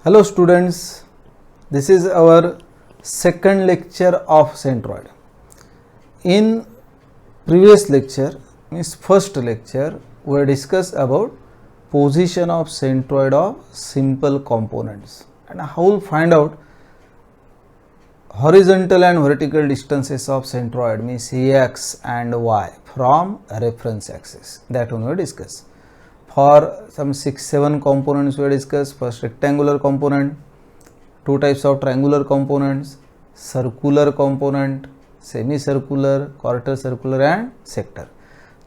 Hello students, this is our second lecture of centroid. In previous lecture, means first lecture, we discussed about position of centroid of simple components and how we'll find out horizontal and vertical distances of centroid means x and y from reference axis. That one we discuss. For some 6-7 components we discuss. First, rectangular component, two types of triangular components, circular component, semicircular, quarter circular and sector.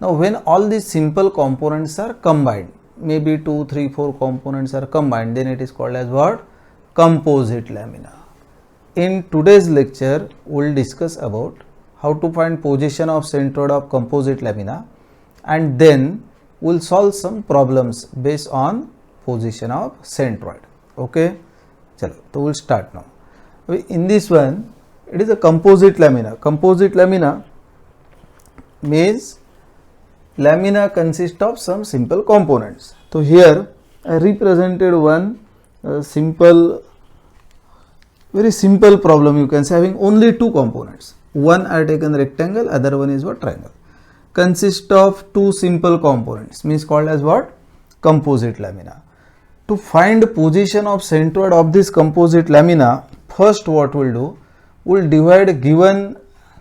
Now when all these simple components are combined, maybe 2, 3, 4 components are combined, then it is called as what? Composite lamina. In today's lecture, we will discuss about how to find position of centroid of composite lamina, and then we will solve some problems based on position of centroid. Okay, chalo, so we will start now. In this one, it is a composite lamina. Composite lamina means lamina consists of some simple components. So here I represented one very simple problem, you can say, having only two components. One I taken rectangle, other one is what? Triangle. Consist of two simple components, means called as what? Composite lamina. To find position of centroid of this composite lamina, first what we'll do, we'll divide given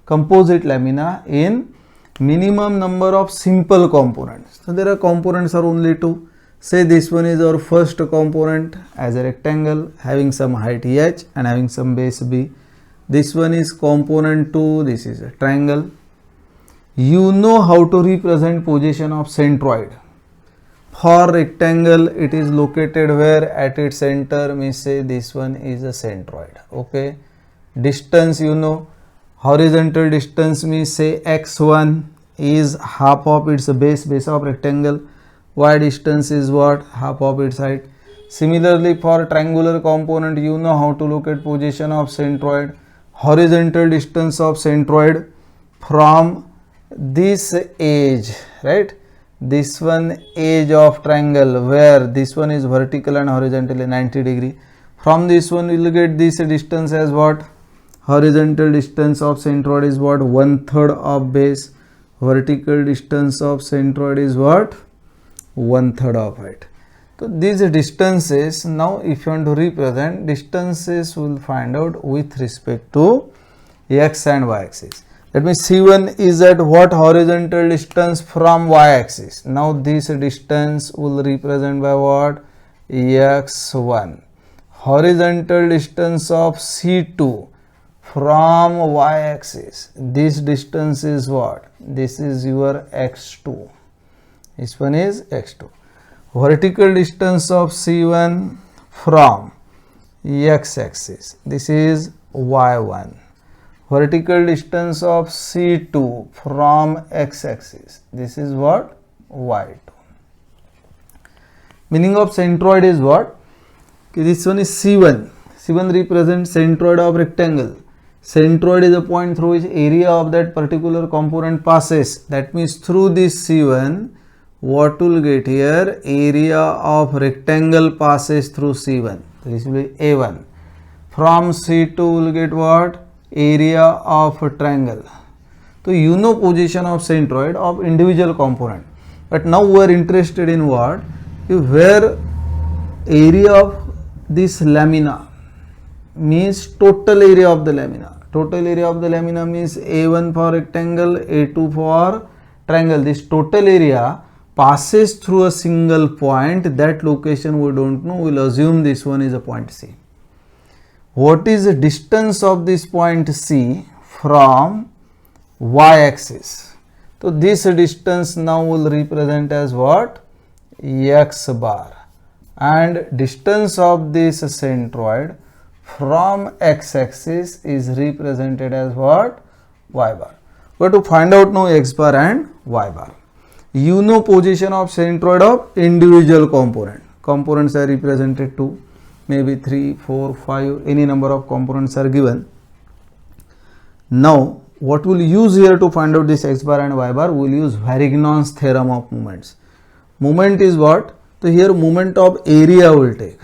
composite lamina in minimum number of simple components. So there are components are only two. Say this one is our first component as a rectangle having some height h and having some base b. This one is component 2, this is a triangle. You know how to represent position of centroid. For rectangle, it is located where? At its center, means say this one is a centroid. Okay. Distance, you know, horizontal distance means say x1 is half of its base of rectangle. Y distance is what? Half of its height. Similarly, for triangular component, you know how to locate position of centroid. Horizontal distance of centroid from this edge, right? This one edge of triangle where this one is vertical and horizontally 90 degree. From this one we will get this distance as what? Horizontal distance of centroid is what? 1/3 of base. Vertical distance of centroid is what? 1/3 of height. So these distances, now if you want to represent distances, we will find out with respect to x and y axis. That means C1 is at what horizontal distance from y axis. Now this distance will represent by what? x1. Horizontal distance of C2 from y axis. This distance is what? This is your x2. This one is x2. Vertical distance of C1 from x axis. This is y1. Vertical distance of C2 from x axis. This is what? y2. Meaning of centroid is what? Okay, this one is C1. C1 represents centroid of rectangle. Centroid is a point through which area of that particular component passes. That means through this C1, what will get here? Area of rectangle passes through C1. This will be A1. From C2 will get what? Area of a triangle. So you know position of centroid of individual component. But now we are interested in what? Where area of this lamina means total area of the lamina. Total area of the lamina means A1 for rectangle, A2 for triangle. This total area passes through a single point. That location we don't know. We will assume this one is a point C. What is the distance of this point C from y axis? So this distance now will represent as what? X bar. And distance of this centroid from x axis is represented as what? Y bar. We have to find out now x bar and y bar. You know position of centroid of individual component. Components are represented to maybe 3, 4, 5, any number of components are given. Now what we will use here to find out this x bar and y bar? We will use Varignon's theorem of moments. Moment is what? So here moment of area will take.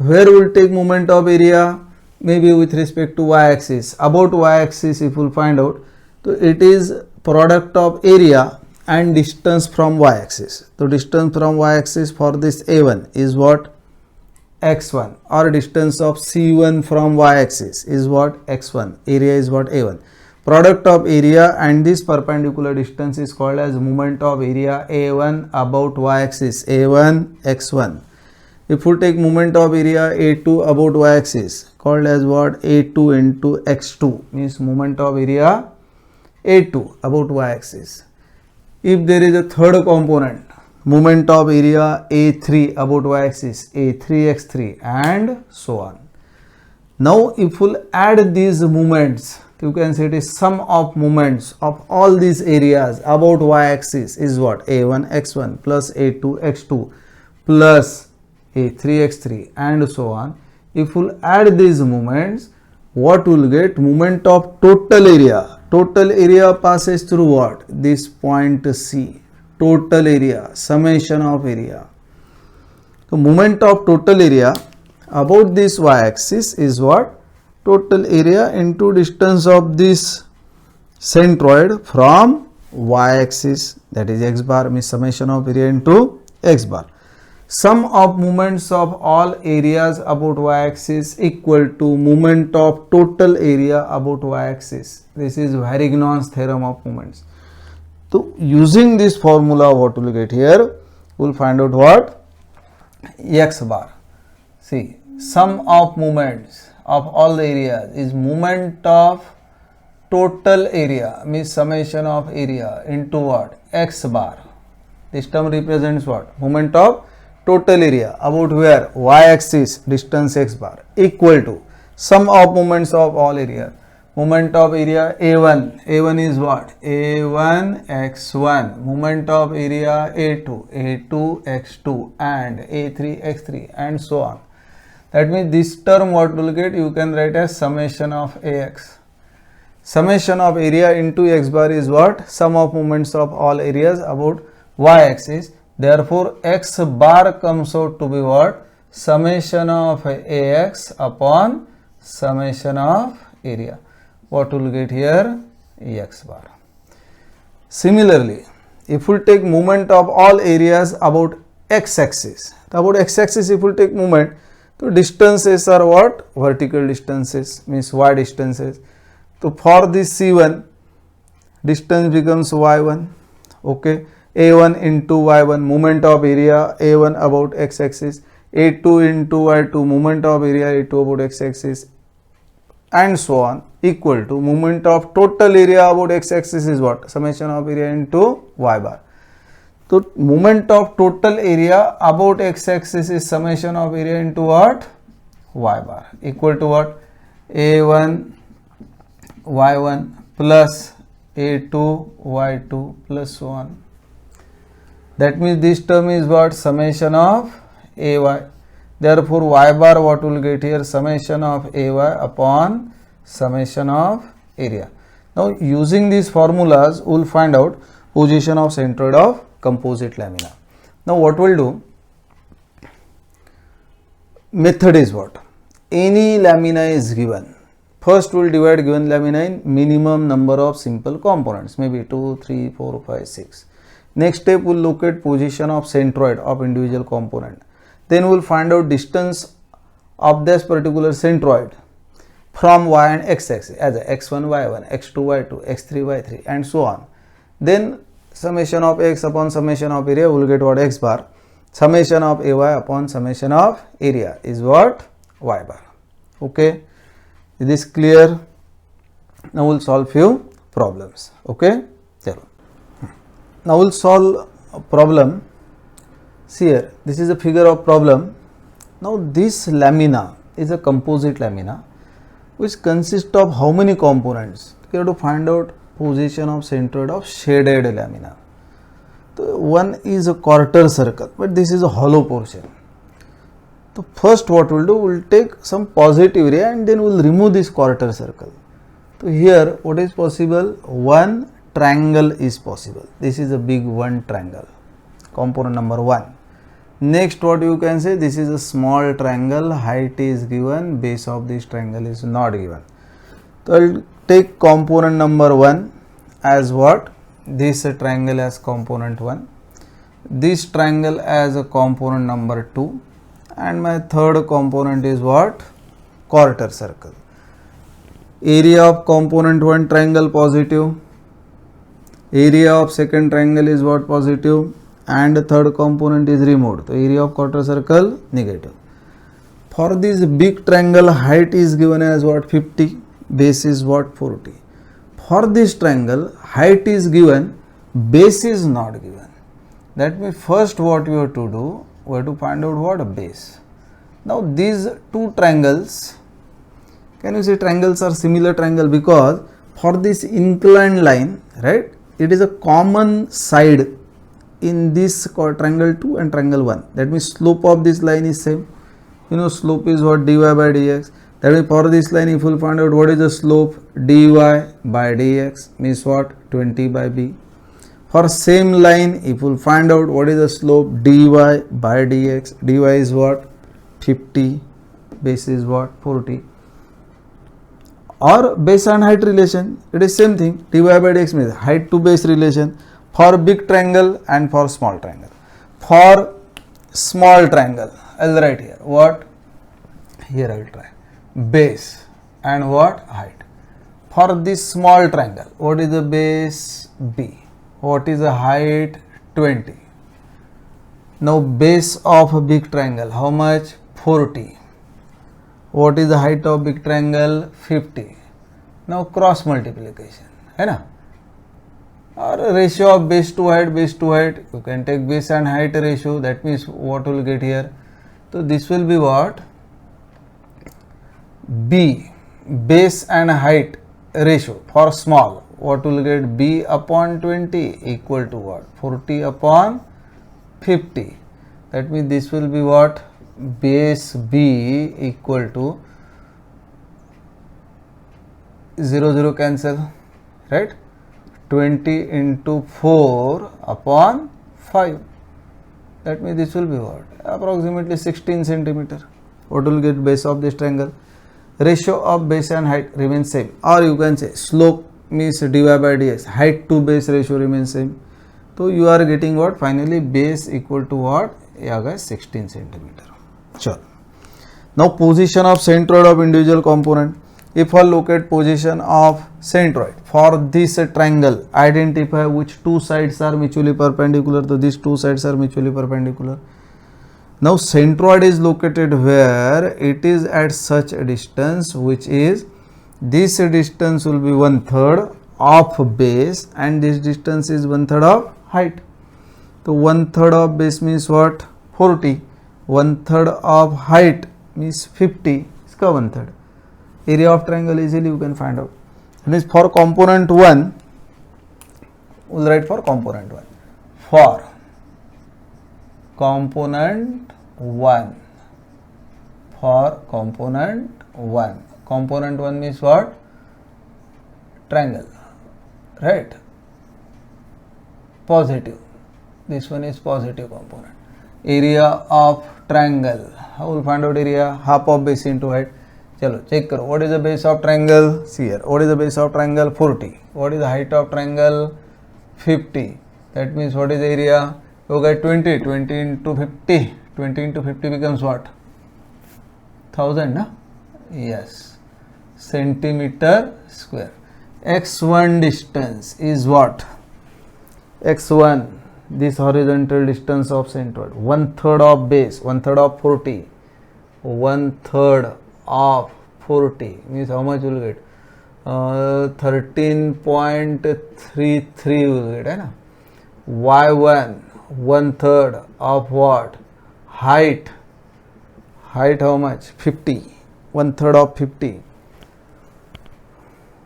where we'll take moment of area, maybe with respect to y-axis. About y-axis if we'll find out, so it is product of area and distance from y-axis. So distance from y-axis for this A1 is what? x1, or distance of C1 from y-axis is what? x1. Area is what? A1. Product of area and this perpendicular distance is called as moment of area A1 about y-axis, A1 x1. If we take moment of area A2 about y-axis, called as what? A2 into x2, means moment of area A2 about y-axis. If there is a third component, moment of area A3 about y-axis, A3x3 and so on. Now if we will add these moments, you can say it is sum of moments of all these areas about y-axis is what? A1 x1 plus A2 x2 plus A3 x3 and so on. If we will add these moments, what we will get? Moment of total area. Total area passes through what? This point C. Total area, summation of area. So moment of total area about this y-axis is what? Total area into distance of this centroid from y-axis, that is x bar, means summation of area into x bar. Sum of moments of all areas about y-axis equal to moment of total area about y-axis. This is Varignon's theorem of moments. So using this formula, what we will get here? We will find out what? X bar. See, sum of moments of all the areas is moment of total area, means summation of area into what? X bar. This term represents what? Moment of total area about where? Y-axis, distance x bar, equal to sum of moments of all areas. Moment of area A1, A1 is what? A1 x1, moment of area A2, A2 x2 and A3 x3 and so on. That means this term what will get? You can write as summation of AX. Summation of area into x bar is what? Sum of moments of all areas about y-axis. Therefore, x bar comes out to be what? Summation of AX upon summation of area. What will get here? X bar. Similarly, if we take moment of all areas about x-axis, about x-axis if we take moment, so distances are what? Vertical distances, means y distances. So for this C1, distance becomes y1, okay. A1 into y1, moment of area A1 about x-axis, A2 into y2, moment of area A2 about x-axis and so on, equal to moment of total area about x-axis is what? Summation of area into y bar. So moment of total area about x-axis is summation of area into what? Y bar, equal to what? A1 y1 plus A2 y2 plus so on. That means this term is what? Summation of AY. Therefore, y bar what will get here? Summation of AY upon summation of area. Now, using these formulas, we will find out position of centroid of composite lamina. Now, what we will do? Method is what? Any lamina is given. First, we will divide given lamina in minimum number of simple components, maybe 2, 3, 4, 5, 6. Next step, we will locate position of centroid of individual component. Then we will find out distance of this particular centroid from y and x axis as a x1 y1, x2 y2, x3 y3 and so on. Then summation of x upon summation of area, we will get what? X bar. Summation of AY upon summation of area is what? Y bar. Okay. Is this clear? Now we will solve few problems. Okay. Now we will solve a problem. See here, this is a figure of problem. Now this lamina is a composite lamina which consists of how many components? You have to find out position of centroid of shaded lamina. So one is a quarter circle, but this is a hollow portion. So first what we will do, we will take some positive ray and then we will remove this quarter circle. So here what is possible? One triangle is possible. This is a big one triangle, component number 1. Next, what you can say, this is a small triangle, height is given, base of this triangle is not given. So I'll take component number 1 as what? This triangle as component 1, this triangle as a component number 2, and my third component is what? Quarter circle. Area of component 1 triangle positive, area of second triangle is what? Positive, and the third component is removed. So area of quarter circle negative. For this big triangle, height is given as what? 50, base is what? 40. For this triangle, height is given, base is not given. That means first what we have to do, we have to find out what? A base. Now these two triangles, can you see triangles are similar triangle, because for this inclined line, right, it is a common side in this triangle 2 and triangle 1. That means slope of this line is same. You know slope is what? Dy by dx. That means for this line, if you will find out what is the slope, dy by dx means what? 20 by b. For same line, if you will find out what is the slope, dy by dx, dy is what? 50, base is what? 40. Or base and height relation, it is same thing, dy by dx means height to base relation for big triangle and for small triangle. For small triangle, I will write here what? Here I will try base and what? Height. For this small triangle, what is the base? B. What is the height? 20. Now base of a big triangle, how much? 40. What is the height of big triangle? 50. Now cross multiplication, है ना? Or ratio of base to height, you can take base and height ratio, that means what will get here? So this will be what? B, base and height ratio for small, what will get? B upon 20 equal to what? 40 upon 50. That means this will be what? Base B equal to 0, 0 cancel, right? 20 into 4 upon 5. That means this will be what? Approximately 16 centimeter. What will get base of this triangle? Ratio of base and height remains same. Or you can say slope means dy by dx, height to base ratio remains same. So you are getting what? Finally base equal to what? Yeah guys, 16 centimeter. Sure. Now position of centroid of individual component. If I look at position of centroid for this triangle, identify which two sides are mutually perpendicular. So these two sides are mutually perpendicular. Now centroid is located where? It is at such a distance, which is this distance will be 1/3 of base and this distance is 1/3 of height. So 1/3 of base means what? 40. 1/3 of height means 50. Iska 1/3. Area of triangle easily you can find out. And is for component 1, we will write for component 1. For component 1. For component 1. Component 1 means what? Triangle. Right? Positive. This one is positive component. Area of triangle. How will find out area? Half of base into height. Chalo, check karo. What is the base of triangle? See here. What is the base of triangle? 40. What is the height of triangle? 50. That means what is the area? You get 20. 20 into 50. 20 into 50 becomes what? 1000, na? Yes. Centimeter square. X1 distance is what? X1. This horizontal distance of centroid. 1/3 of base. 1/3 of 40. 1/3 of 40 means how much will get? 13.33 will get, है ना? Y1 1/3 of what? Height. Height how much? 50. 1/3 of 50.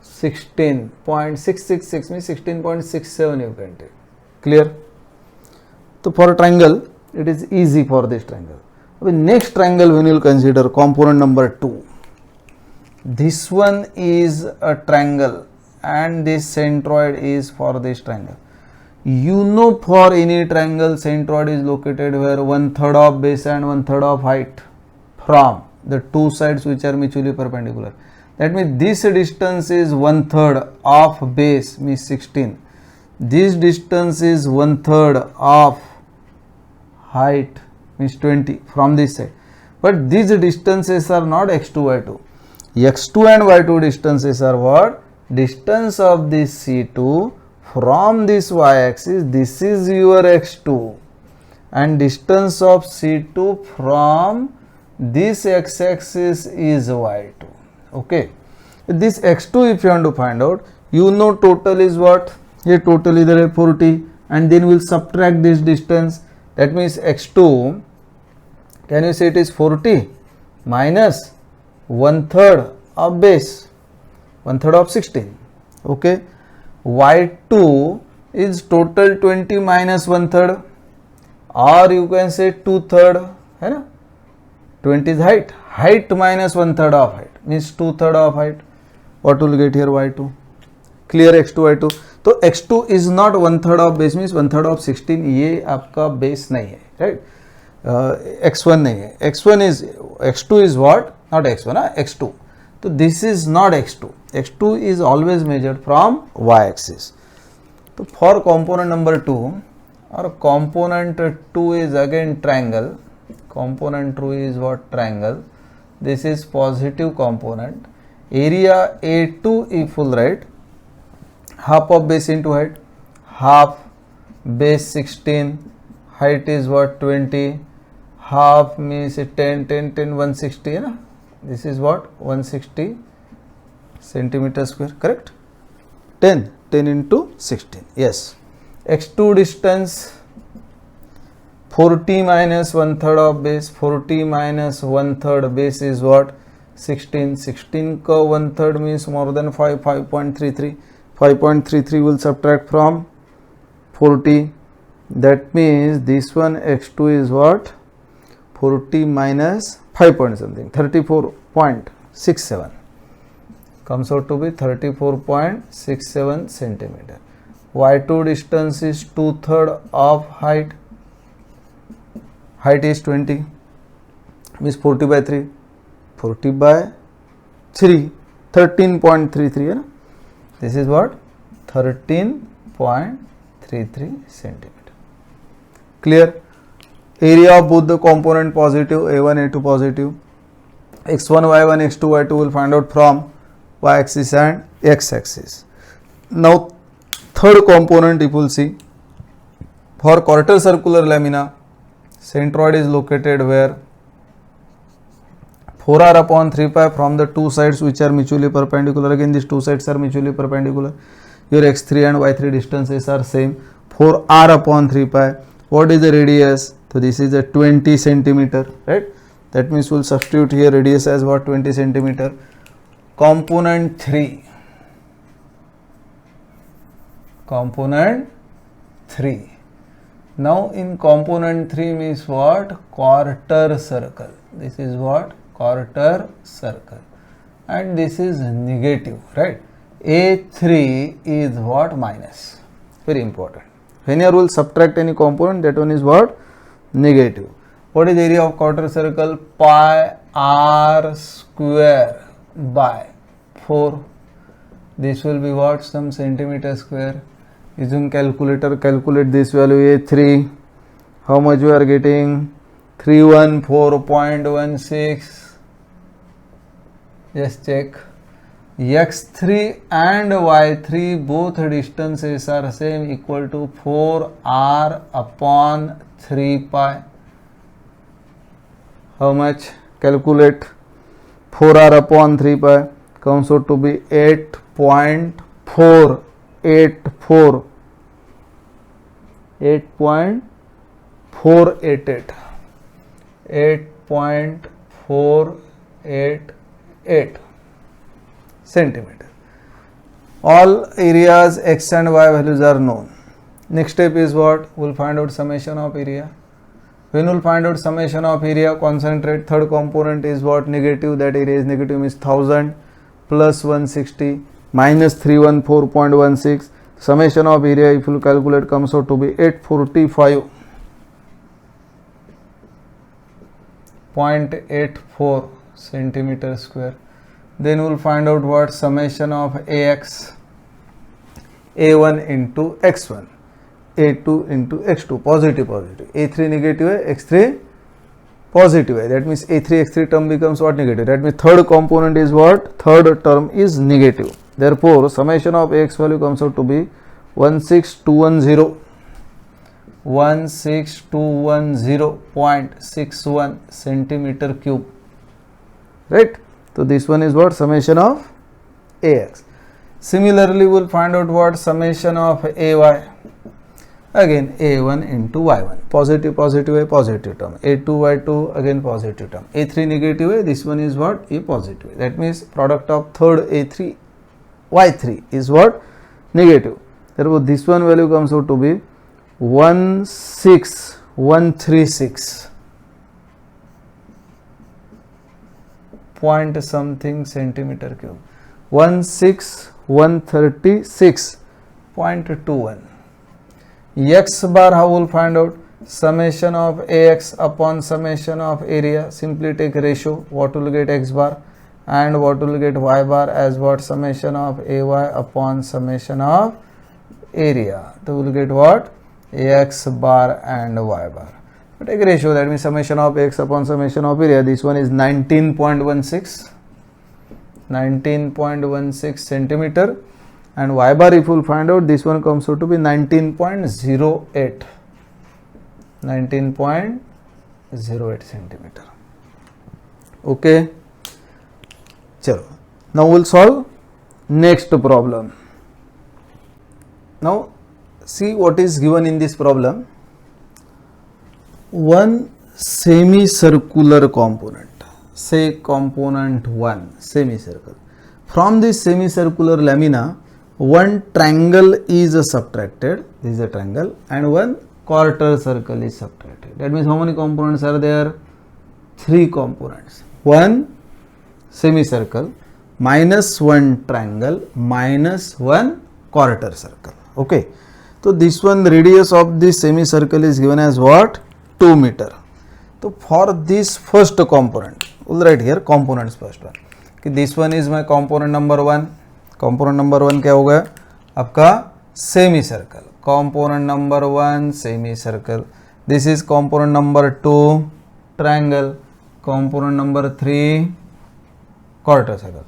16.666 means 16.67 you can take. Clear? So for a triangle, it is easy for this triangle. Next triangle when you will consider component number 2. This one is a triangle and this centroid is for this triangle. You know, for any triangle, centroid is located where 1/3 of base and 1/3 of height from the two sides which are mutually perpendicular. That means this distance is 1/3 of base, means 16. This distance is 1/3 of height, means 20 from this side. But these distances are not x2, y2. x2 and y2 distances are what? Distance of this C2 from this y-axis. This is your x2, and distance of C2 from this x-axis is y2. Okay, this x2 if you want to find out, you know total is what? Here total is there 40, and then we'll subtract this distance. That means x2, can you say it is 40 minus 1/3 of base, 1/3 of 16. Okay, y2 is total 20 minus 1/3, or you can say 2/3, है ना? 20 is height, height minus 1/3 of height means 2/3 of height. What will get here? y2. Clear? x2 y2. तो x2 is not 1/3 of base means 1/3 of 16. ये आपका base नहीं है, right? x1 नहीं है. x2 is what? Not x1, x2. So this is not x2. x2 is always measured from y-axis. So for component number 2, or component 2 is again triangle. Component 2 is what? Triangle. This is positive component. Area A2 if we'll write, half of base into height, half base 16, height is what? 20, half means 10, 160, है ना? This is what? 160 centimeter square, correct? 10 into 16, yes. x2 distance 40 minus 1/3 of base, 40 minus 1/3 base is what? 16. 16 का 1/3 means more than 5, 5.33. 5.33 will subtract from 40. That means this one x2 is what? 40 minus 5 point something, 34.67 comes out to be 34.67 centimeter. y2 distance is 2/3 of height. Height is 20 means 40 by 3. 40 by 3, 13.33 है ना? This is what? 13.33 centimeter. Clear? Area of both the component positive, A1, A2 positive. x1, y1, x2, y2 will find out from y-axis and x-axis. Now third component if we'll see, for quarter circular lamina, centroid is located where? 4r upon 3 pi from the two sides which are mutually perpendicular. Again these two sides are mutually perpendicular. Your x3 and y3 distances are same. 4r upon 3 pi. What is the radius? So this is a 20 centimeter, right? That means we'll substitute here radius as what? 20 centimeter. Component 3. Component 3. Now in component 3 means what? Quarter circle. This is what? Quarter circle. And this is negative, right? A3 is what? Minus. Very important. Whenever we will subtract any component, that one is what? Negative. What is the area of quarter circle? Pi r square by 4. This will be what? Some centimeter square. Using calculator, calculate this value. A3. How much you are getting? 314.16. Just check. x3 and y3 both distances are same, equal to 4r upon 3 pi. How much? Calculate. 4r upon 3 pi comes out to be 8.484. 8.488. 8.488 centimeter. All areas x and y values are known. Next step is what? We'll find out summation of area. When we'll find out summation of area, concentrate. Third component is what? Negative. That area is negative, means 1000 plus 160 minus 314.16. Summation of area, if you calculate, comes out to be 845.84 centimeter square. Then we will find out what summation of AX, A1 into X1, A2 into X2, positive, A3 negative, X3 positive. That means A3, X3 term becomes what? Negative. That means third component is what? Third term is negative. Therefore, summation of AX value comes out to be 16210.61 centimeter cube. Right? So this one is what? Summation of AX. Similarly, we will find out what? Summation of AY. Again A1 into Y1, positive, positive term, A2, Y2, again positive term, A3 negative, this one is what? A positive. That means product of third A3, Y3 is what? Negative. Therefore, this one value comes out to be 16136 point something centimeter cube, 16136.21. X bar, how we will find out? Summation of AX upon summation of area. Simply take ratio. What will get X bar and what will get Y bar as what? Summation of AY upon summation of area. So we will get what? X bar and Y bar. So take ratio, that means summation of X upon summation of area. This one is 19.16 centimeter. And Y bar, if you will find out, this one comes out to be 19.08 centimeter. Okay. Chalo. Now we will solve next problem. Now see what is given in this problem. One semicircular component, say component 1, semicircle. From this semicircular lamina, one triangle is subtracted, this is a triangle, and one quarter circle is subtracted. That means how many components are there? 3 components. One semicircle minus one triangle minus one quarter circle. Okay. So this one, radius of this semicircle is given as what? 2 meter. So for this first component, we'll write here components first one. Okay, this one is my component number 1. Component number 1 क्या होगा आपका? Semi circle. Component number 1 semicircle. This is component number 2 triangle. Component number 3 quarter circle.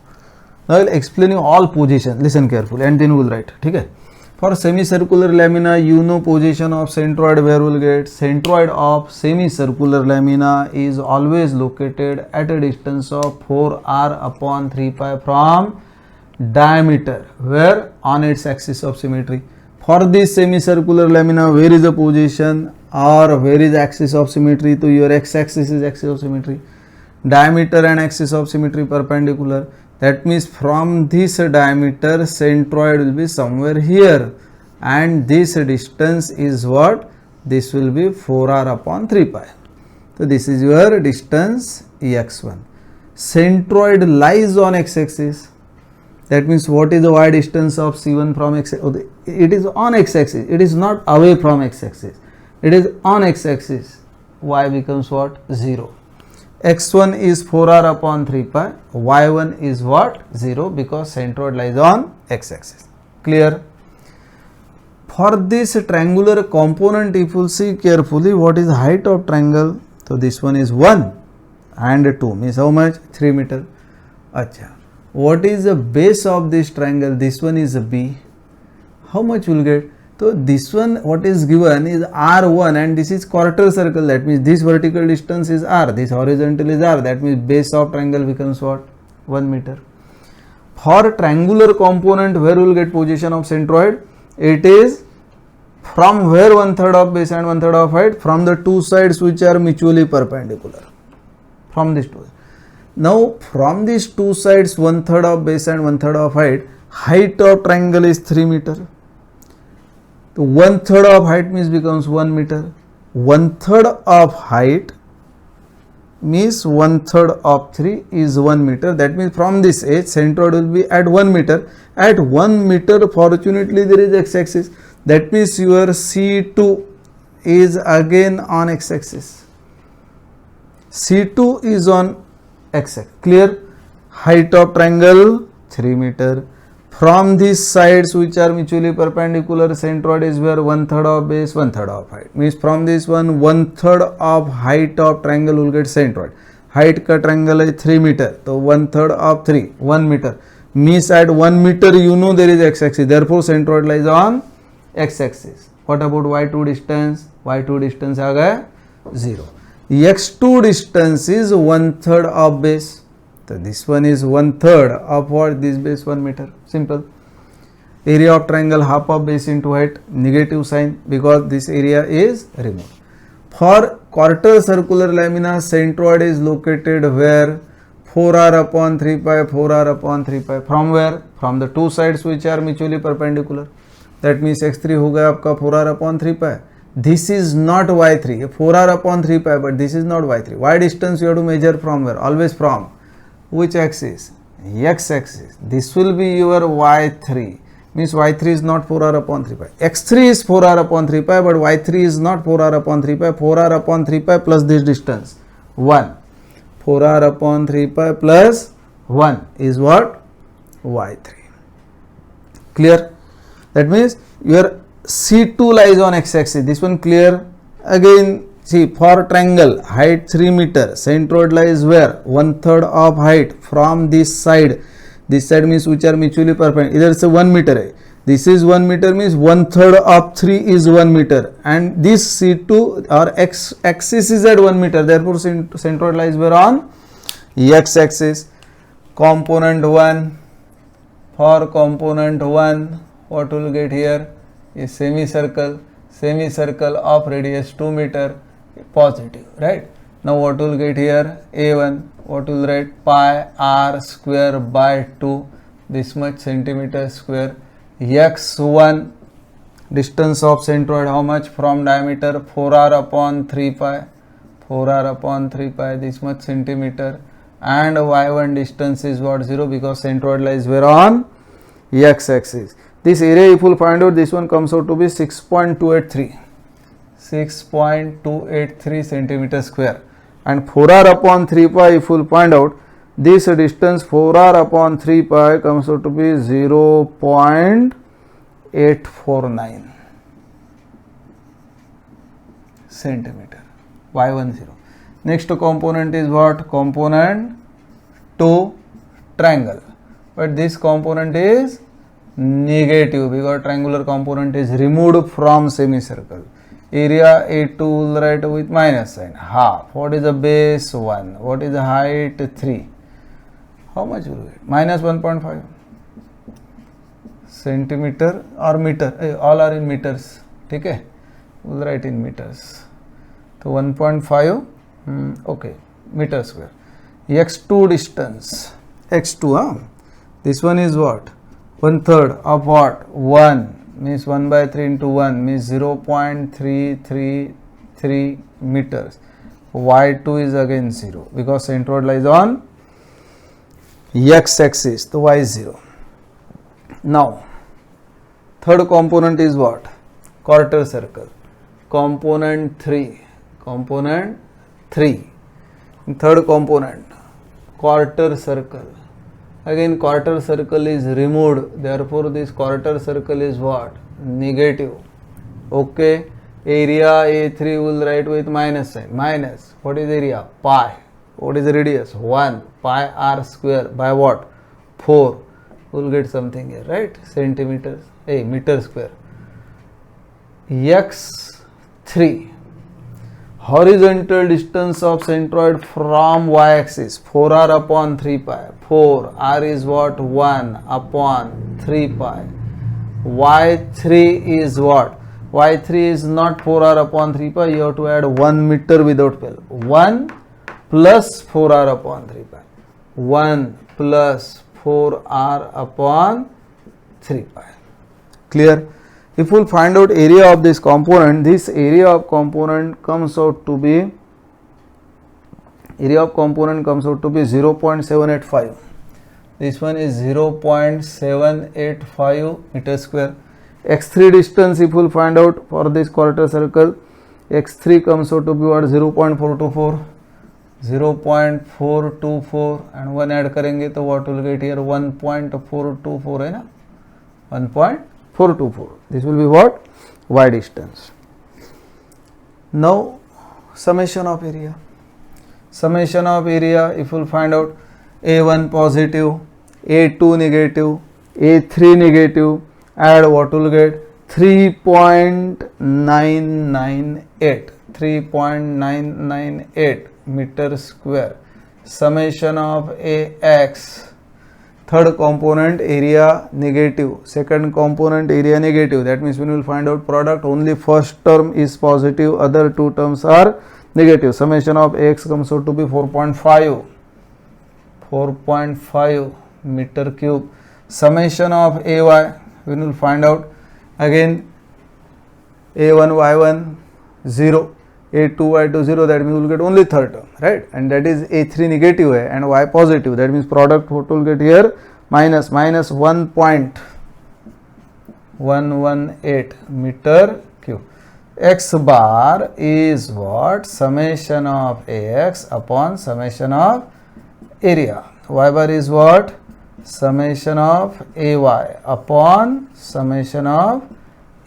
Now I will explain you all position. Listen carefully and then we will write. ठीक है? For semicircular lamina, you know position of centroid where we will get. Centroid of semicircular lamina is always located at a distance of 4r upon 3 pi from diameter, where on its axis of symmetry. For this semicircular lamina, where is the position or where is axis of symmetry? So your x-axis is axis of symmetry, diameter and axis of symmetry perpendicular. That means from this diameter, centroid will be somewhere here, and this distance is what? This will be 4r upon 3 pi. So this is your distance x1. Centroid lies on x-axis. That means what is the y distance of C1 from x? It is on x-axis. It is not away from x-axis. It is on x-axis. Y becomes what? 0. X1 is 4r upon 3 pi. Y1 is what? 0, because centroid lies on x-axis. Clear? For this triangular component, if you see carefully, what is the height of triangle? So this one is 1 and 2 means how much? 3 meter. Acha. What is the base of this triangle? This one is a B. How much will get? So this one, what is given is R1 and this is quarter circle. That means this vertical distance is R. This horizontal is R. That means base of triangle becomes what? 1 meter. For triangular component, where will get position of centroid? It is from where 1/3 of base and 1/3 of height? From the two sides which are mutually perpendicular. From these two. Now from these two sides, 1/3 of base and 1/3 of height, height of triangle is 3 meter. So 1/3 of height means becomes 1 meter. 1/3 of height means 1/3 of 3 is 1 meter. That means from this edge centroid will be at 1 meter. At 1 meter fortunately there is x-axis. That means your C2 is again on x-axis. C2 is on x-axis. Clear? Height of triangle 3 meter. From these sides which are mutually perpendicular, centroid is where 1/3 of base, 1/3 of height. Means from this one 1/3 of height of triangle will get centroid. Height का triangle is 3 meter. So 1/3 of 3, 1 meter. Means at 1 meter you know there is x-axis. Therefore centroid lies on x-axis. What about y2 distance? Y2 distance आ गया 0. x2 distance is 1/3 of base. So this one is 1/3 of what? This base 1 meter. Simple. Area of triangle half of base into height, negative sign because this area is removed. For quarter circular lamina, centroid is located where? 4r upon 3 pi, 4r upon 3 pi. From where? From the two sides which are mutually perpendicular. That means x3 हो गया आपका 4r upon 3 pi. This is not y3, 4r upon 3 pi, but this is not y3. Y distance you have to measure from where? Always from which axis? X-axis. This will be your y3. Means y3 is not 4r upon 3 pi. x3 is 4r upon 3 pi, but y3 is not 4r upon 3 pi. 4r upon 3 pi plus this distance 1. 4r upon 3 pi plus 1 is what? y3. Clear? That means your C2 lies on x-axis. This one clear? Again see, for triangle height 3 meter, centroid lies where? 1/3 of height from this side. This side means which are mutually perpendicular. Either it's a 1 meter. This is 1 meter means 1/3 of 3 is 1 meter. And this C2 or x-axis is at 1 meter. Therefore centroid lies where? On x-axis. Component 1. For component 1, what will get here? A semicircle. Semicircle of radius 2 meter. Positive, right? Now what will get here? A1, what will write? Pi r square by 2, this much centimeter square. x1, distance of centroid how much? From diameter 4r upon 3 pi, 4r upon 3 pi, this much centimeter. And y1 distance is what? 0 because centroid lies where? On x-axis. This area if you will find out, this one comes out to be 6.283. 6.283 centimeter square, and 4r upon 3 pi if you will find out, this distance 4r upon 3 pi comes out to be 0.849 centimeter. y10. Next component is what? Component 2, triangle, but this component is negative because triangular component is removed from semicircle. Area A2 will write with minus sign, half. What is the base? 1. What is the height? 3. How much will you get? Minus 1.5 centimeter or meter. All are in meters. Okay, we'll write in meters. So 1.5 okay, meter square. x2 distance, x2 this one is what? 1/3 of what? 1 means 1/3 into 1 means 0.333 meters. y2 is again 0 because centroid lies on x-axis. So y is 0. Now third component is what? Quarter circle. Component 3. Component 3. Third component, quarter circle. Again quarter circle is removed, therefore this quarter circle is what? Negative. Okay, area A3 will write with minus sign. Minus, what is area? Pi. What is the radius? 1. Pi r square by what? 4. We'll get something here, right? Centimeters, meter square. x3, horizontal distance of centroid from y-axis 4r upon 3 pi. 4 r is what? 1 upon 3 pi. y3 is what? y3 is not 4r upon 3 pi. You have to add 1 meter without fail. 1 plus 4r upon 3 pi. 1 plus 4r upon 3 pi. Clear? If we will find out area of this component, this area of component comes out to be area of component comes out to be 0.785. This one is 0.785 meter square. X3 distance, if you will find out for this quarter circle, x3 comes out to be what, 0.424, 0.424 and 1 add करेंगे तो what will get here, 1.424 है ना, 1.424. This will be what, y distance. Now summation of area. Summation of area, if you will find out A1 positive, A2 negative, A3 negative, add what will get, 3.998 meter square. Summation of AX, third component area negative, second component area negative. That means when we will find out product, only first term is positive, other two terms are negative. Summation of AX comes out to be 4.5 meter cube. Summation of AY, we will find out again, A1 Y1 0, A2 Y2 0, that means we will get only third term, right, and that is A3 negative and Y positive. That means product what will get here, minus 1.118 meter cube. X bar is what, summation of AX upon summation of area. Y bar is what, summation of AY upon summation of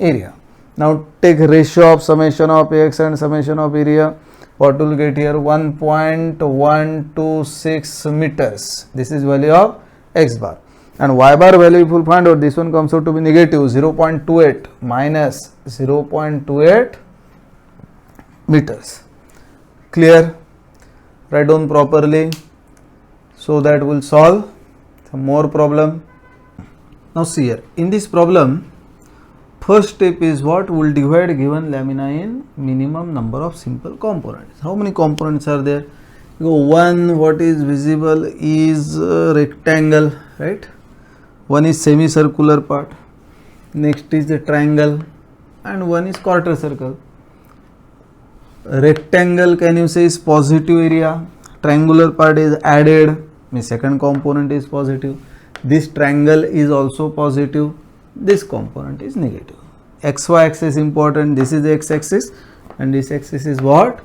area. Now take ratio of summation of AX and summation of area. What will get here, 1.126 meters. This is value of X bar. And Y bar value, if you will find out, this one comes out to be negative 0.28 minus 0.28 meters. Clear? Write down properly so that will solve some more problem. Now see here, in this problem, first step is what, will divide given lamina in minimum number of simple components. How many components are there? You go, one what is visible is rectangle, right? One is semicircular part, next is the triangle, and one is quarter circle. Rectangle, can you say, is positive area, triangular part is added, means second component is positive, this triangle is also positive, this component is negative. XY axis important, this is the x axis and this axis is what,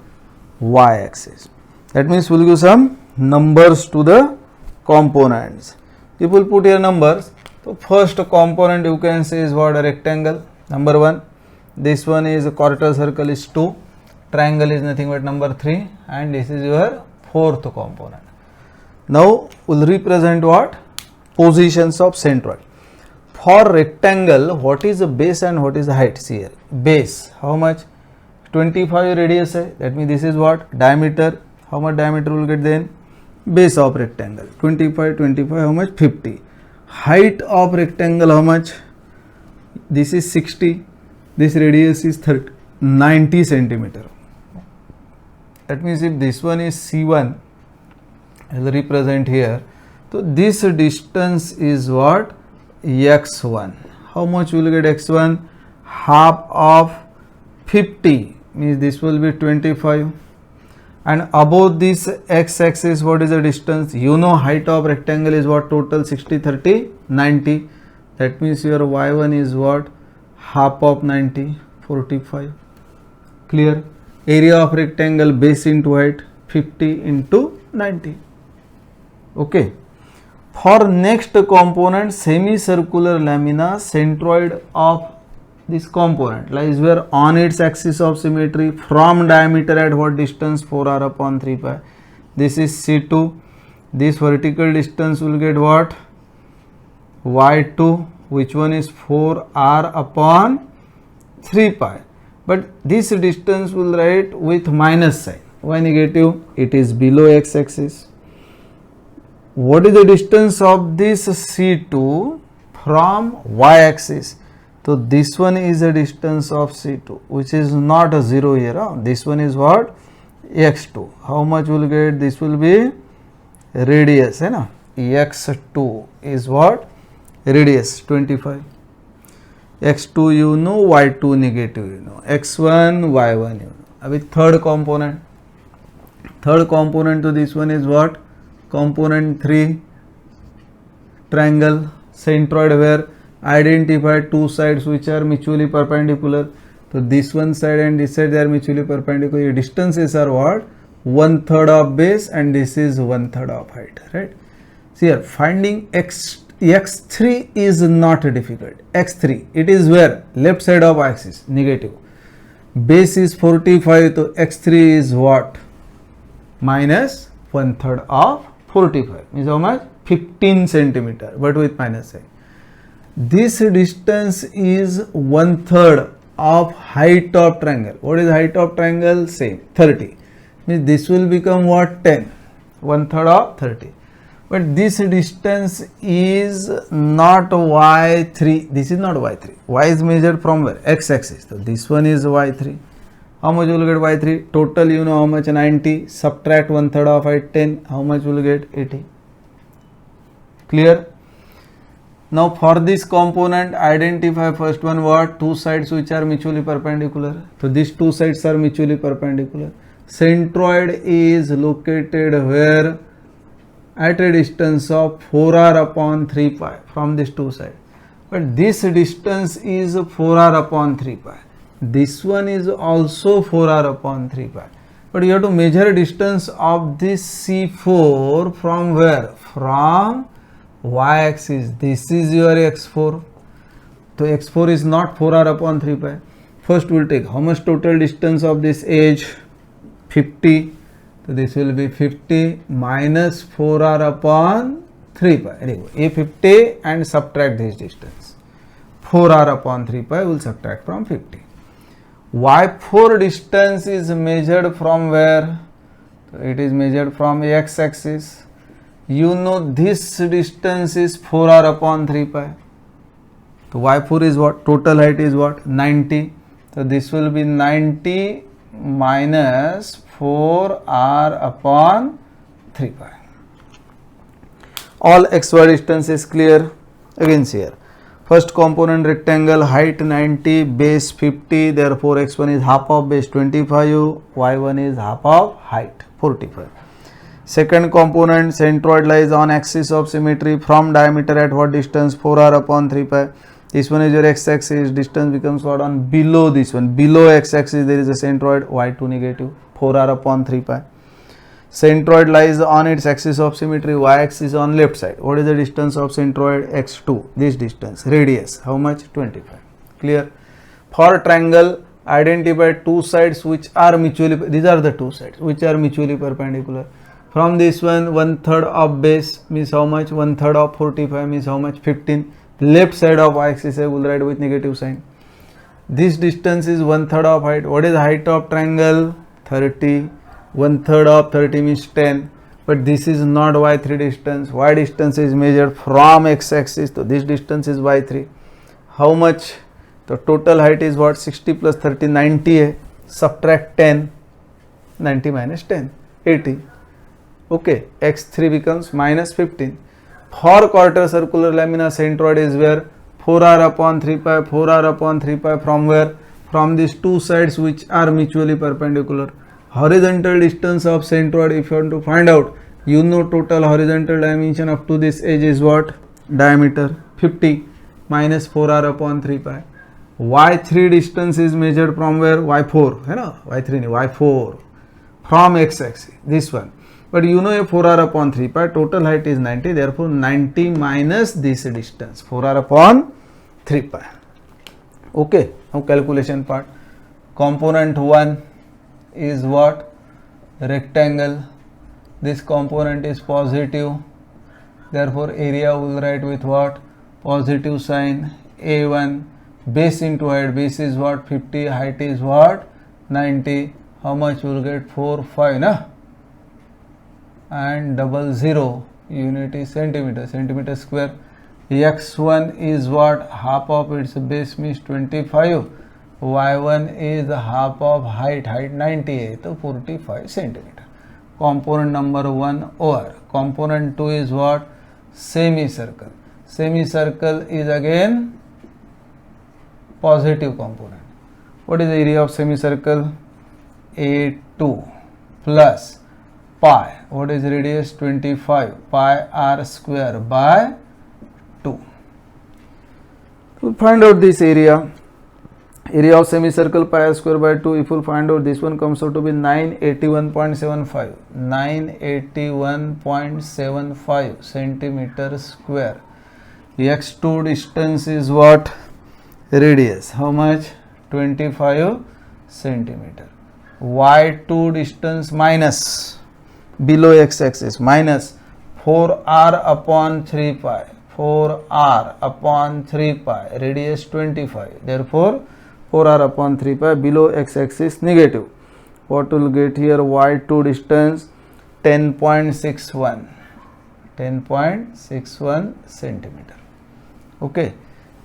y axis. That means we will give some numbers to the components. If we will put here numbers, so first component you can say is what, a rectangle, number 1. This one is a quarter circle is 2, triangle is nothing but number 3, and this is your fourth component. Now we will represent what, positions of centroid. For rectangle, what is the base and what is the height? See here, base how much, 25 radius hai, that means this is what, diameter. How much diameter will get then? Base of rectangle 25, how much, 50. Height of rectangle how much? This is 60, this radius is 90 centimeter. That means if this one is C1, I will represent here, so this distance is what, x1. How much will get x1? Half of 50, means this will be 25. And above this x axis, what is the distance? You know height of rectangle is what, total 60, 30, 90. That means your y1 is what, half of 90, 45. Clear? Area of rectangle, base into height, 50 into 90. Okay. For next component, semicircular lamina, centroid of this component lies where on its axis of symmetry, from diameter at what distance, 4r upon 3 pi. This is C2. This vertical distance will get what, y2, which one is 4r upon 3 pi. But this distance will write with minus sign. Why negative? It is below x axis. What is the distance of this C2 from y axis? So this one is the distance of C2, which is not a 0 here. This one is what, x2. How much will get? This will be radius, x2 is what, radius 25. x2 you know, y2 negative you know, x1 y1 you know. With third component Third component to this one is what? Component 3, triangle, centroid, where identify two sides which are mutually perpendicular. So this one side and this side, they are mutually perpendicular. Your distances are what? 1/3 of base and this is 1/3 of height, right? See here, finding x3 is not difficult. x3, it is where? Left side of axis, negative. Base is 45, so x3 is what? Minus 1/3 of 45. Means how much? 15 centimeter, but with minus sign. This distance is 1/3 of height of triangle. What is height of triangle? Same, 30. Means this will become what? 10. 1/3 of 30. But this distance is not y3. This is not y3. Y is measured from where? X-axis. So this one is y3. How much will get y3? Total you know how much? 90. Subtract 1/3 of height, 10. How much will get? 80. Clear? Now for this component, identify first one what? Two sides which are mutually perpendicular. So these two sides are mutually perpendicular. Centroid is located where? At a distance of 4r upon 3 pi from these two sides. But this distance is 4r upon 3 pi. This one is also 4r upon 3 pi. But you have to measure distance of this C4 from where? From y-axis. This is your x4. So x4 is not 4r upon 3 pi. First we will take how much total distance of this edge? 50. So this will be 50 minus 4r upon 3 pi. A 50 and subtract this distance. 4r upon 3 pi will subtract from 50. Y4 distance is measured from where? So it is measured from x-axis. You know this distance is 4r upon 3 pi. So y4 is what? Total height is what? 90. So this will be 90 minus 4r upon 3 pi. All xy distance is clear. Again see here. First component rectangle, height 90, base 50, therefore x1 is half of base 25, y1 is half of height 45. Second component, centroid lies on axis of symmetry from diameter at what distance? 4r upon 3 pi. This one is your x-axis, distance becomes what? On below this one. Below x-axis there is a centroid, y2 negative, 4r upon 3 pi. Centroid lies on its axis of symmetry, y-axis on left side. What is the distance of centroid? x2. This distance, radius, how much? 25. Clear? For triangle, identify two sides which are mutually, these are the two sides which are mutually perpendicular. From this one, 1/3 of base means how much? 1/3 of 45 means how much? 15. Left side of y-axis I will write with negative sign. This distance is 1/3 of height. What is the height of triangle? 30. 1/3 of 30 means 10. But this is not y3 distance. Y distance is measured from x-axis. So this distance is y3. How much? The total height is what? 60 plus 30, 90. Subtract 10. 90 minus 10, 80. Okay, x3 becomes minus 15. For quarter circular lamina, centroid is where? 4r upon 3 pi, 4r upon 3 pi from where? From these two sides which are mutually perpendicular. Horizontal distance of centroid, if you want to find out, you know total horizontal dimension up to this edge is what? Diameter 50 minus 4r upon 3 pi. Y3 distance is measured from where? Y4, you know, Y3 Y4 from x-axis, this one. But you know a 4r upon 3 pi, total height is 90, therefore 90 minus this distance, 4r upon 3 pi. Okay, now calculation part. Component 1 is what? Rectangle. This component is positive, therefore area will write with what? Positive sign. A1, base into height, base is what? 50, height is what? 90. How much will get? 4, 5, na? And 00, unit is centimeter, centimeter square. X1 is what? Half of its base means 25. Y1 is half of height, height 98, so 45 centimeter. Component number 1 over. Component 2 is what? Semicircle. Semicircle is again positive component. What is the area of semicircle? A2 plus pi. What is radius? 25 pi r square by 2. We'll find out this area. Area of semicircle pi r square by 2. If we'll find out, this one comes out to be 981.75. 981.75 centimeter square. X2 distance is what? Radius. How much? 25 centimeter. Y2 distance minus below x-axis minus 4r upon 3 pi. 4r upon 3 pi. Radius 25. Therefore, 4r upon 3 pi below x-axis negative. What will get here? Y2 distance 10.61. 10.61 centimeter. Okay.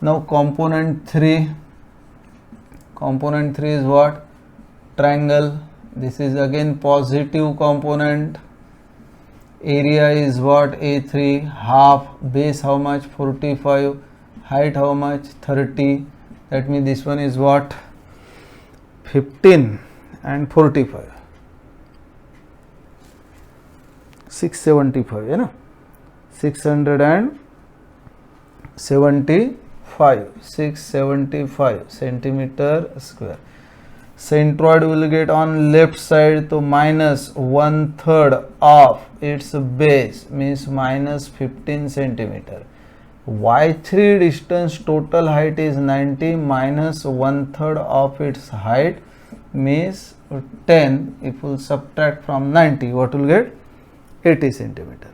Now component 3. Component 3 is what? Triangle. This is again positive component. Area is what? A3. Half. Base how much? 45. Height how much? 30. That means this one is what? 15 and 45. 675. You know? 675 centimeter square. Centroid will get on left side to minus 1/3 of its base, means minus 15 centimeter. Y3 distance total height is 90 minus 1/3 of its height means 10. If we subtract from 90, what will get? 80 centimeter.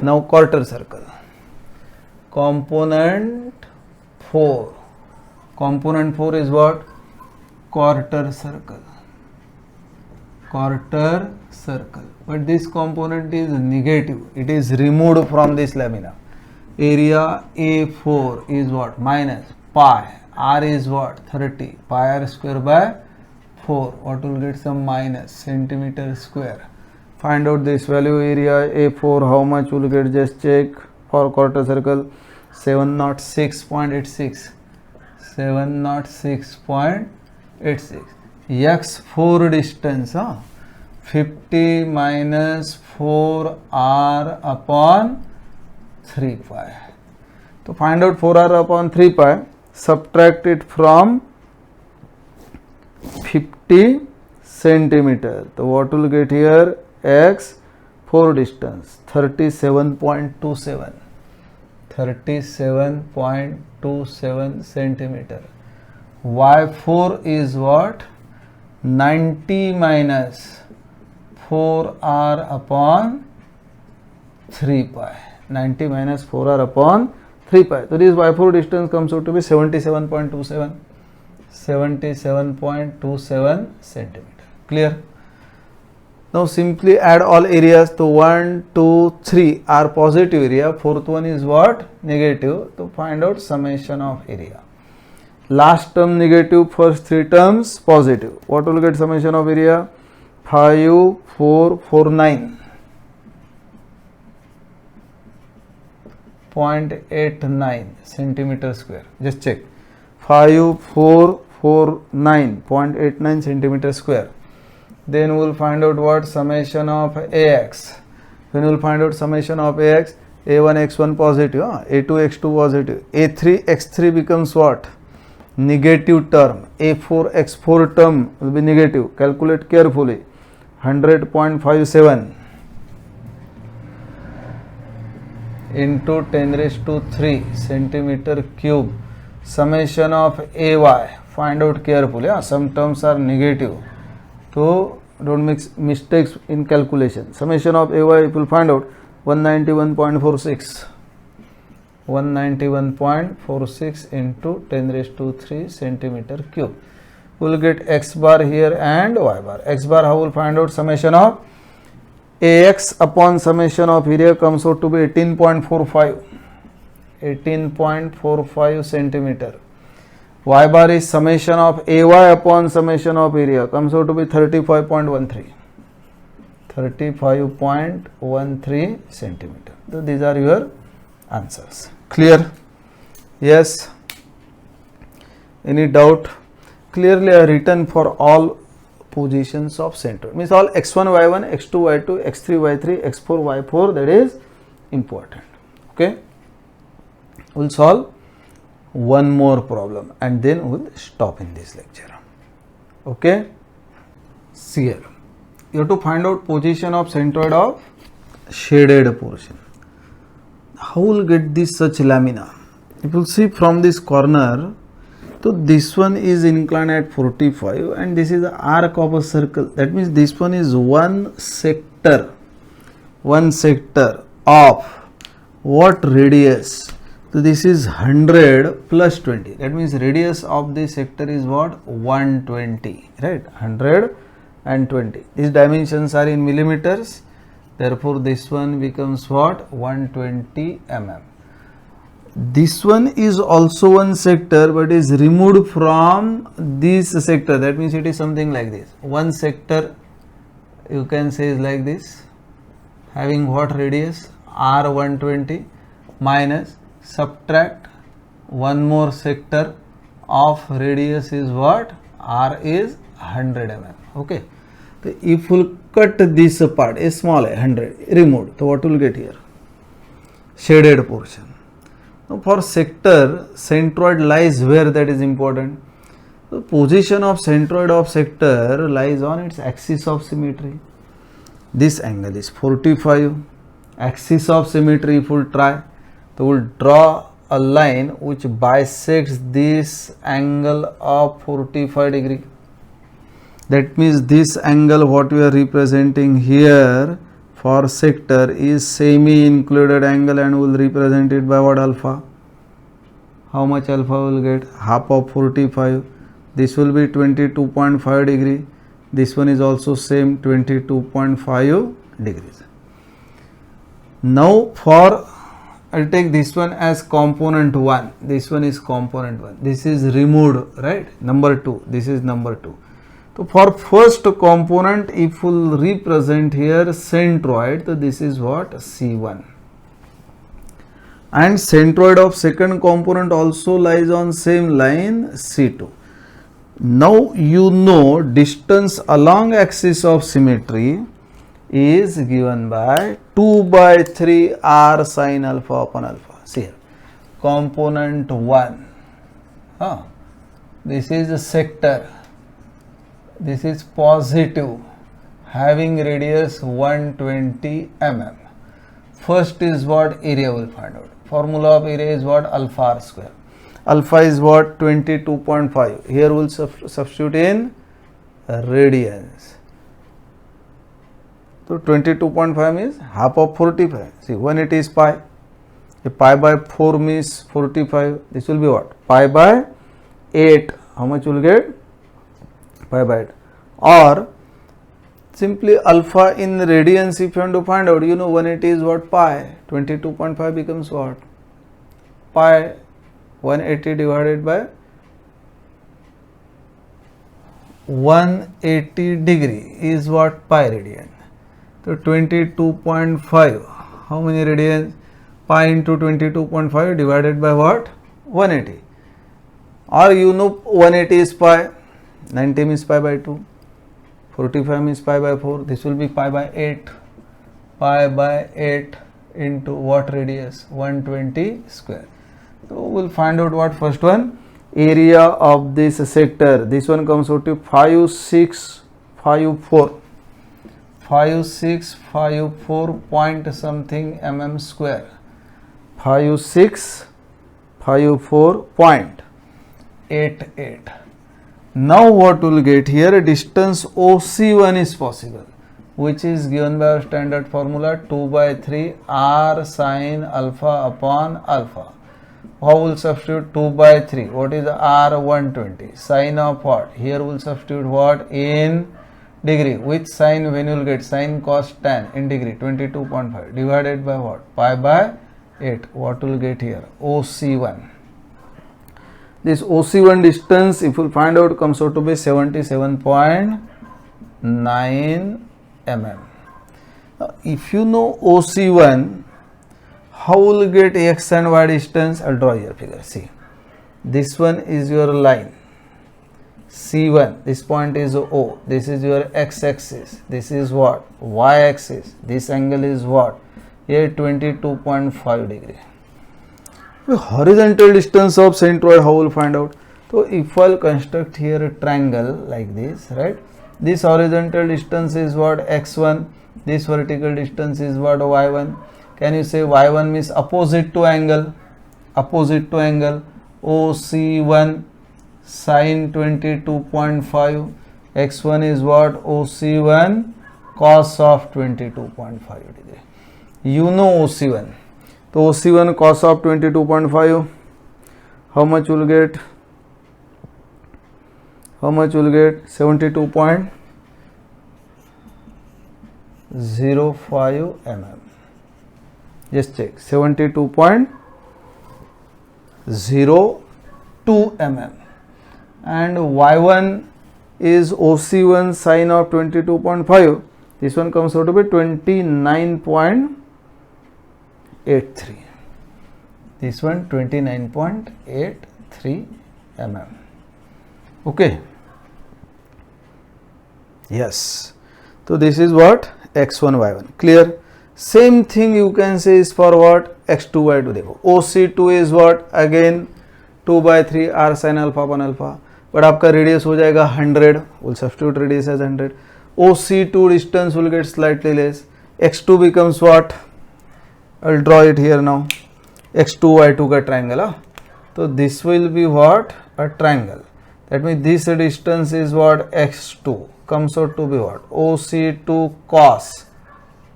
Now quarter circle. Component 4. Component 4 is what? Quarter circle. Quarter circle. But this component is negative. It is removed from this lamina. Area A4 is what? Minus pi. R is what? 30. Pi r square by 4. What will get? Some minus centimeter square. Find out this value. Area A4 how much will get? Just check for quarter circle. 706.86. 706.86. X4 distance, 50 minus 4r upon 3 pi. To find out 4r upon 3 pi, subtract it from 50 centimeter. So what will get here? X4 distance 37.27. 37.27 centimeter. Y4 is what? 90 minus 4r upon 3 pi. 90 minus 4r upon 3 pi. So this Y4 distance comes out to be 77.27. 77.27 centimeter. Clear? Now simply add all areas. To 1, 2, 3 are positive area. Fourth one is what? Negative. To find out summation of area. Last term negative, first 3 terms positive. What will get summation of area? 5449.89 centimeter square. Just check. 5449.89 centimeter square. Then we will find out what? Summation of AX. When we will find out summation of AX, A1 X1 positive, A2 X2 positive, A3 X3 becomes what? Negative term. A4 X4 term will be negative. Calculate carefully. 100.57 into 10 raised to 3 centimeter cube. Summation of AY. Find out carefully. Some terms are negative. So don't make mistakes in calculation. Summation of AY, if you will find out, 191.46. 191.46 into 10 raised to 3 centimeter cube. We will get X bar here and Y bar. X bar, how we will find out? Summation of AX upon summation of area comes out to be 18.45. 18.45 centimeter. Y bar is summation of AY upon summation of area comes out to be 35.13. 35.13 centimeter. So these are your answers. Clear? Yes? Any doubt? Clearly I have written for all positions of centroid. Means all x1, y1, x2, y2, x3, y3, x4, y4, that is important. Okay. We'll solve one more problem and then we'll stop in this lecture. Okay. See here. You have to find out position of centroid of shaded portion. How will get this such lamina? If you see from this corner, so this one is inclined at 45 and this is the arc of a circle. That means this one is one sector of what radius? So this is 100 plus 20. That means radius of this sector is what? 120, right? 120. These dimensions are in millimeters. Therefore, this one becomes what? 120 mm. This one is also one sector but is removed from this sector. That means it is something like this. One sector you can say is like this, having what radius? R120 minus subtract one more sector of radius is what? R is 100 mm. Okay. So if we cut this part, a small 100 removed, so what will get here? Shaded portion. Now for sector, centroid lies where, that is important. The position of centroid of sector lies on its axis of symmetry. This angle is 45. Axis of symmetry, if we will try, so we will draw a line which bisects this angle of 45 degree. That means this angle what we are representing here for sector is semi-included angle and we will represent it by what? Alpha. How much alpha will get? Half of 45. This will be 22.5 degree. This one is also same 22.5 degrees. Now for, I will take this one as component 1. This one is component 1. This is removed, right? Number 2. This is number 2. So for first component, if we will represent here centroid, so this is what? C1. And centroid of second component also lies on same line C2. Now you know distance along axis of symmetry is given by 2 by 3 r sin alpha upon alpha. See here, component 1. This is a sector. This is positive, having radius 120 mm. First is what? Area will find out. Formula of area is what? Alpha r square. Alpha is what? 22.5. Here we will substitute in radians. So 22.5 means half of 45. See, 180 is pi. A pi by 4 means 45. This will be what? Pi by 8. How much will get? Pi by 8. Or simply alpha in radians, if you want to find out, you know 180 is what? Pi. 22.5 becomes what? Pi. 180 divided by 180 degree is what? Pi radian. So 22.5. How many radians? Pi into 22.5 divided by what? 180. Or you know 180 is pi. 90 means pi by 2. 45 means pi by 4. This will be pi by 8. Pi by 8 into what radius? 120 square. So we will find out what? First one, area of this sector. This one comes out to 5654. 5654 point something mm square. 5654.88. Now what we will get here? Distance OC1 is possible, which is given by our standard formula 2 by 3 r sin alpha upon alpha. How will substitute 2 by 3? What is r 120? Sine of what? Here we will substitute what? In degree. Which sine when you will get? Sine cos tan in degree 22.5 divided by what? Pi by 8. What will get here? OC1. This OC1 distance, if you find out, comes out to be 77.9 mm. Now, if you know OC1, how will you get x and y distance? I'll draw your figure. See, this one is your line. C1, this point is O, this is your x-axis, this is what? Y-axis, this angle is what? Here 22.5 degree. The horizontal distance of centroid, how will find out? So if I'll construct here a triangle like this, right? This horizontal distance is what? X1, this vertical distance is what? Y1. Can you say Y1 means opposite to angle? Opposite to angle. OC1 sine 22.5. X1 is what? OC1 cos of 22.5 degree. You know OC1. So OC1 cos of 22.5. How much will get? How much will get? 72.05 mm. Just check. 72.02 mm. And Y1 is OC1 sine of 22.5. This one comes out to be 29.83. This one 29.83 mm. Okay. Yes. So this is what? X1, Y1. Clear? Same thing you can say is for what? X2, Y2. देखो OC2 is what? Again 2/3 R sin alpha upon alpha. But आपका radius हो जाएगा 100. We'll substitute radius as 100. OC2 distance will get slightly less. X2 becomes what? I'll draw it here now. X2, Y2 का triangle. So this will be what? A triangle. That means this distance is what? X2 comes out to be what? OC2 cos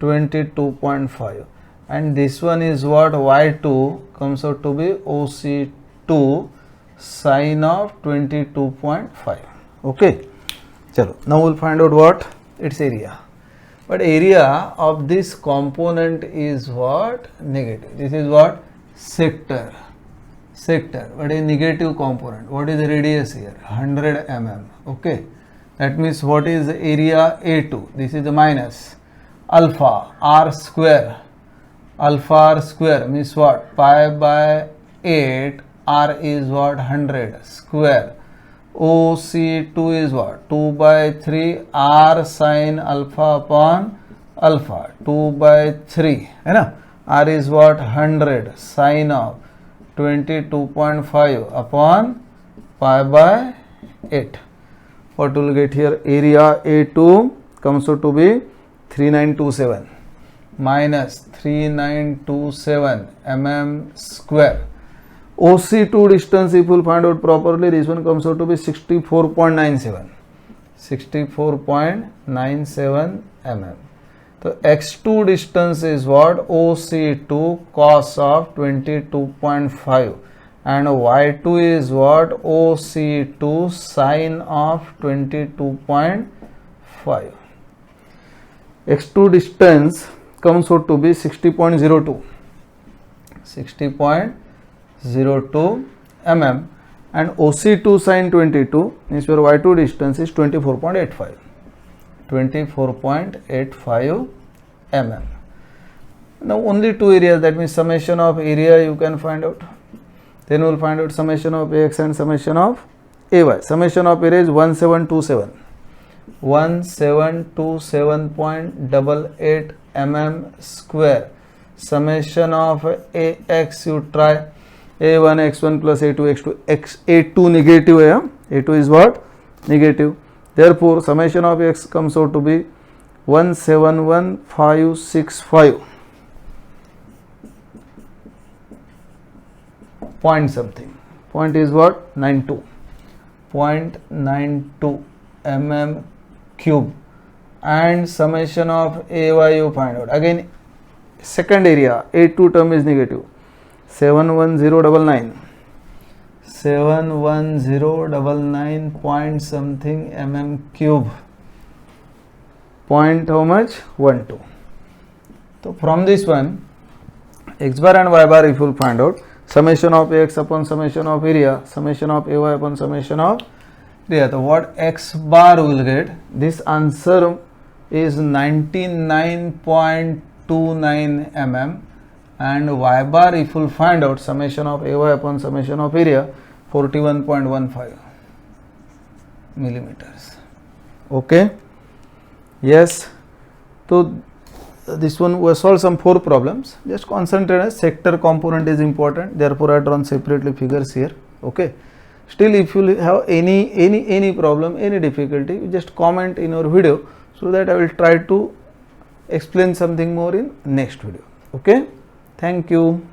22.5, and this one is what? Y2 comes out to be OC2 sine of 22.5. Okay. Chalo. Now we'll find out what? Its area. But area of this component is what? Negative. This is what? Sector. Sector, but a negative component. What is the radius here? 100 mm. Okay. That means what is the area? A2. This is the minus alpha r square. Alpha r square means what? Pi by 8. R is what? 100 square. OC2 is what? 2/3 r sin alpha upon alpha. 2/3. है ना? R is what? 100 sine of 22.5 upon pi by 8. What will get here? Area A2 comes out to be 3927 minus 3927 mm square. OC2 distance, if you will find out properly, this one comes out to be 64.97. 64.97 mm. So X2 distance is what? OC2 cos of 22.5, and Y2 is what? OC2 sine of 22.5. X2 distance comes out to be 60.02. 60.02 mm, and OC2 sine 22 means your Y2 distance is 24.85. 24.85 mm. Now only two areas, that means summation of area you can find out. Then we will find out summation of AX and summation of AY. Summation of area is 1727. 1727.88 mm square. Summation of AX you try. A1 x1 plus A2 x2. A2 negative है. A2 is what? Negative. Therefore, summation of x comes out to be 171,565 point something. Point is what? 92. 0.92 mm cube. And summation of AY you find out. Again, second area, A2 term is negative. 71099. 71099 point something mm cube. Point how much? 12. So from this one, x bar and y bar if you will find out, summation of AX upon summation of area, summation of AY upon summation of area. So what x bar will get? This answer is 99.29 mm, and y bar if you will find out, summation of AY upon summation of area, 41.15. millimeters. Okay. Yes. So this one we solve some 4 problems. Just concentrate as sector component is important. Therefore, I drawn separately figures here. Okay. Still, if you have any problem, any difficulty, you just comment in your video, so that I will try to explain something more in next video. Okay. Thank you.